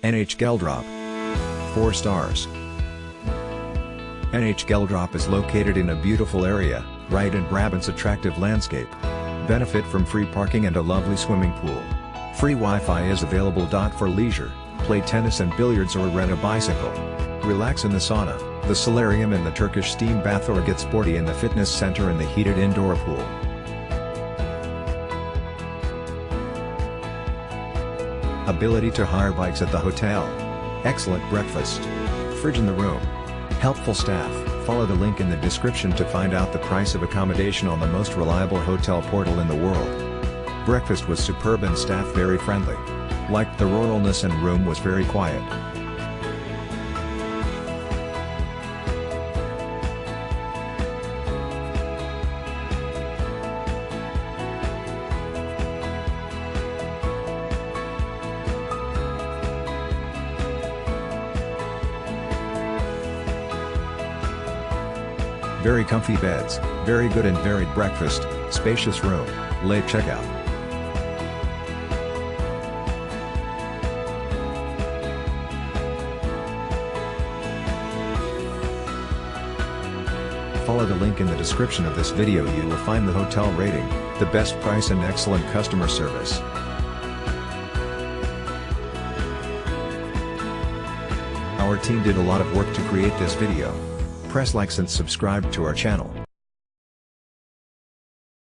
NH Geldrop. 4 stars. NH Geldrop is located in a beautiful area, right in Brabant's attractive landscape. Benefit from free parking and a lovely swimming pool. Free Wi-Fi is available. For leisure, play tennis and billiards or rent a bicycle. Relax in the sauna, the solarium and the Turkish steam bath, or get sporty in the fitness center and the heated indoor pool. Ability to hire bikes at the hotel. Excellent breakfast. Fridge in the room. Helpful staff. Follow the link in the description to find out the price of accommodation on the most reliable hotel portal in the world. Breakfast was superb and staff very friendly. Liked the royalness and room was very quiet. Very comfy beds, very good and varied breakfast, spacious room, late checkout. Follow the link in the description of this video. You will find the hotel rating, the best price and excellent customer service. Our team did a lot of work to create this video. Press like and subscribe to our channel.